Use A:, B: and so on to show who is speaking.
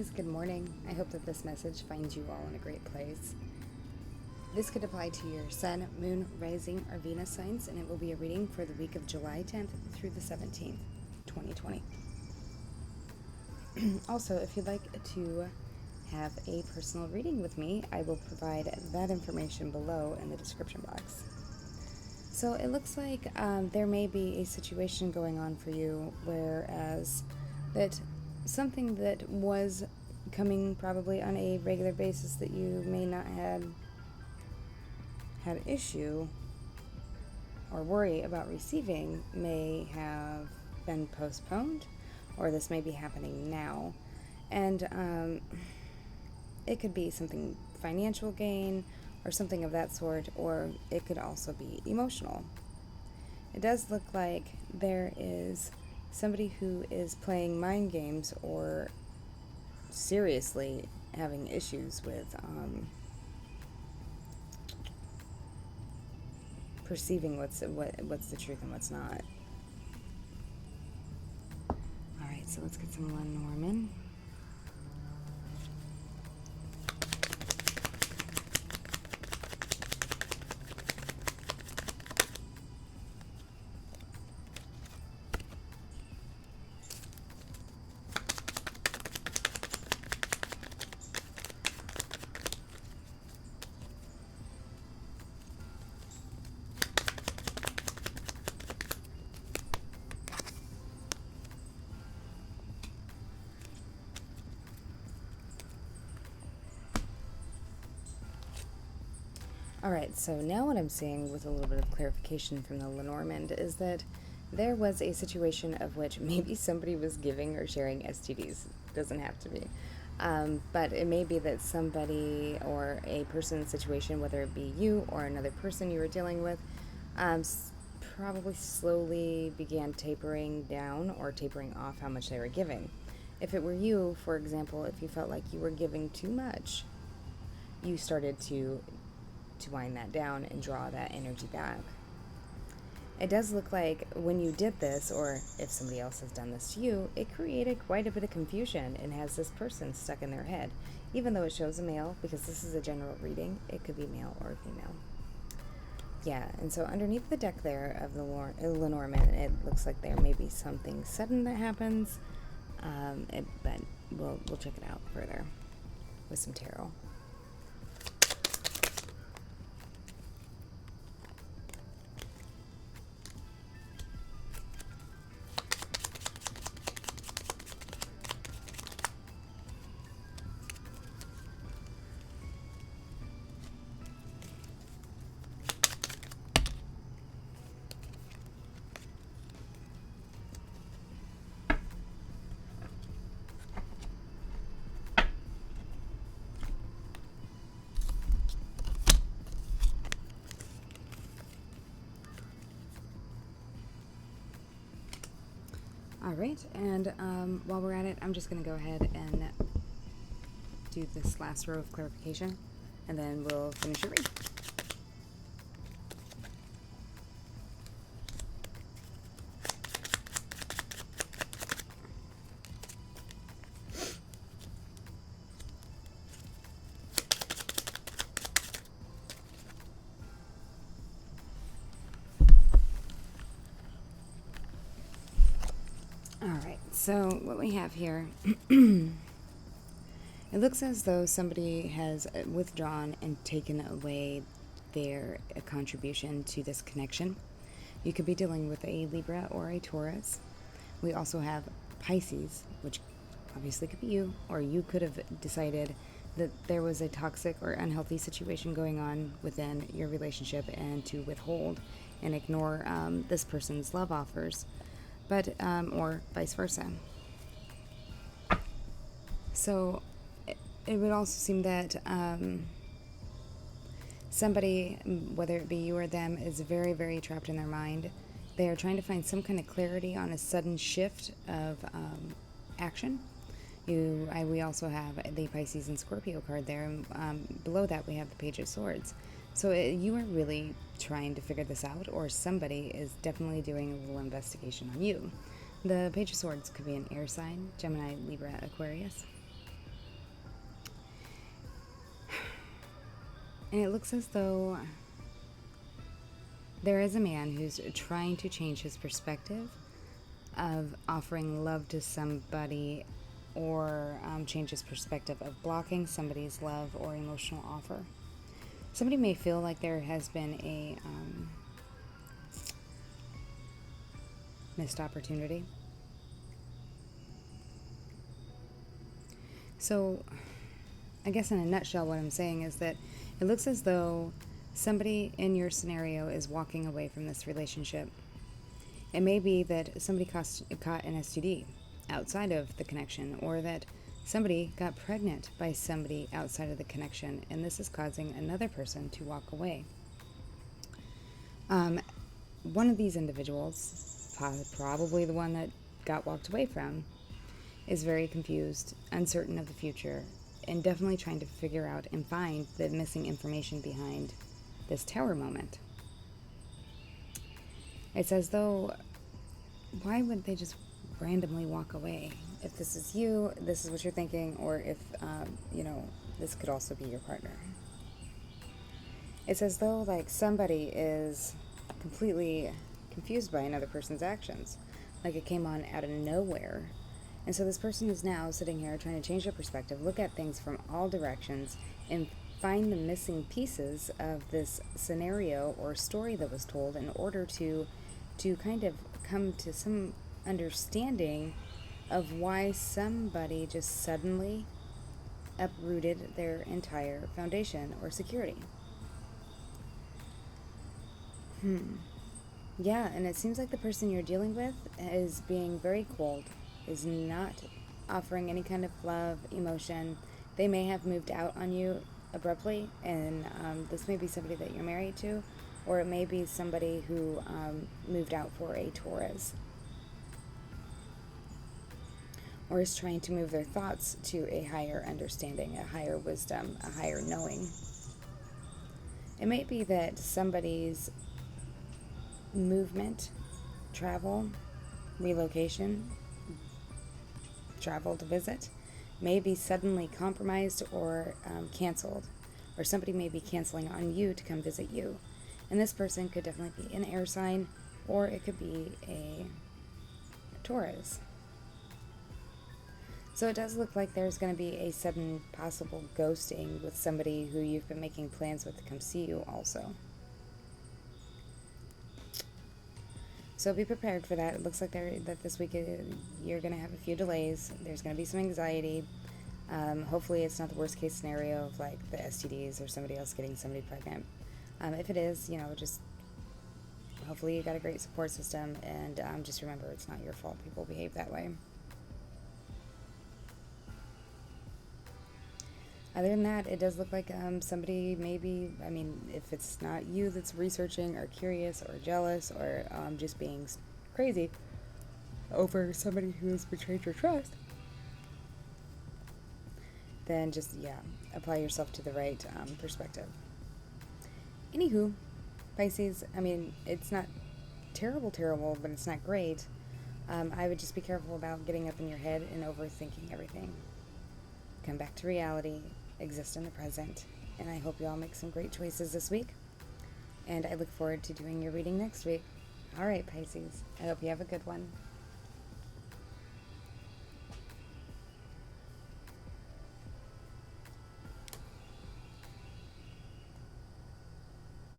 A: Pisces, good morning. I hope that this message finds you all in a great place. This could apply to your Sun, Moon, Rising, or Venus signs, and it will be a reading for the week of July 10th through the 17th, 2020. Also, if you'd like to have a personal reading with me, I will provide that information below in the description box. So it looks like there may be a situation going on for you, whereas that something that was coming probably on a regular basis that you may not have had issue or worry about receiving may have been postponed, or this may be happening now. And it could be something financial gain or something of that sort, or it could also be emotional. It does look like there is somebody who is playing mind games or seriously having issues with perceiving what's the truth and what's not. All right, so let's get some Lenormand. Alright, so now what I'm seeing with a little bit of clarification from the Lenormand is that there was a situation of which maybe somebody was giving or sharing STDs. Doesn't have to be. But it may be that somebody or a person's situation, whether it be you or another person you were dealing with, probably slowly began tapering down or tapering off how much they were giving. If it were you, for example, if you felt like you were giving too much, you started to wind that down and draw that energy back. It does look like when you did this, or if somebody else has done this to you, it created quite a bit of confusion and has this person stuck in their head. Even though it shows a male, because this is a general reading, it could be male or female. Yeah, and so underneath the deck there of the Lenormand, it looks like there may be something sudden that happens, but we'll check it out further with some tarot. All right, and while we're at it, I'm just going to go ahead and do this last row of clarification, and then we'll finish your read. Alright, so what we have here, it looks as though somebody has withdrawn and taken away their contribution to this connection. You could be dealing with a Libra or a Taurus. We also have Pisces, which obviously could be you, or you could have decided that there was a toxic or unhealthy situation going on within your relationship and to withhold and ignore this person's love offers. But or vice versa. So it would also seem that somebody, whether it be you or them, is very, very trapped in their mind. They are trying to find some kind of clarity on a sudden shift of action. We also have the Pisces and Scorpio card there. Below that, we have the Page of Swords. So you are really trying to figure this out, or somebody is definitely doing a little investigation on you. The Page of Swords could be an air sign, Gemini, Libra, Aquarius. And it looks as though there is a man who's trying to change his perspective of offering love to somebody, or change his perspective of blocking somebody's love or emotional offer. Somebody may feel like there has been a missed opportunity. So, I guess in a nutshell, what I'm saying is that it looks as though somebody in your scenario is walking away from this relationship. It may be that somebody caught an STD outside of the connection, or that somebody got pregnant by somebody outside of the connection, and this is causing another person to walk away. One of these individuals, probably the one that got walked away from, is very confused, uncertain of the future, and definitely trying to figure out and find the missing information behind this tower moment. It's as though, why would they just randomly walk away? If this is you, this is what you're thinking, or if, this could also be your partner. It's as though, like, somebody is completely confused by another person's actions. Like it came on out of nowhere. And so this person is now sitting here trying to change their perspective, look at things from all directions, and find the missing pieces of this scenario or story that was told in order to kind of come to some understanding of why somebody just suddenly uprooted their entire foundation or security. Yeah, and it seems like the person you're dealing with is being very cold, is not offering any kind of love, emotion. They may have moved out on you abruptly, and this may be somebody that you're married to, or it may be somebody who moved out for a Taurus, or is trying to move their thoughts to a higher understanding, a higher wisdom, a higher knowing. It may be that somebody's movement, travel, relocation, travel to visit, may be suddenly compromised or canceled, or somebody may be canceling on you to come visit you. And this person could definitely be an air sign, or it could be a Taurus. So it does look like there's going to be a sudden possible ghosting with somebody who you've been making plans with to come see you also. So be prepared for that. It looks like that this week you're going to have a few delays. There's going to be some anxiety. Hopefully it's not the worst case scenario of like the STDs or somebody else getting somebody pregnant. If it is, just hopefully you got a great support system, and just remember it's not your fault people behave that way. Other than that, it does look like somebody maybe, if it's not you that's researching or curious or jealous or just being crazy over somebody who's betrayed your trust, then just, apply yourself to the right perspective. Anywho, Pisces, it's not terrible, but it's not great. I would just be careful about getting up in your head and overthinking everything. Come back to reality. Exist in the present, and I hope you all make some great choices this week, and I look forward to doing your reading next week. All right, Pisces, I hope you have a good one.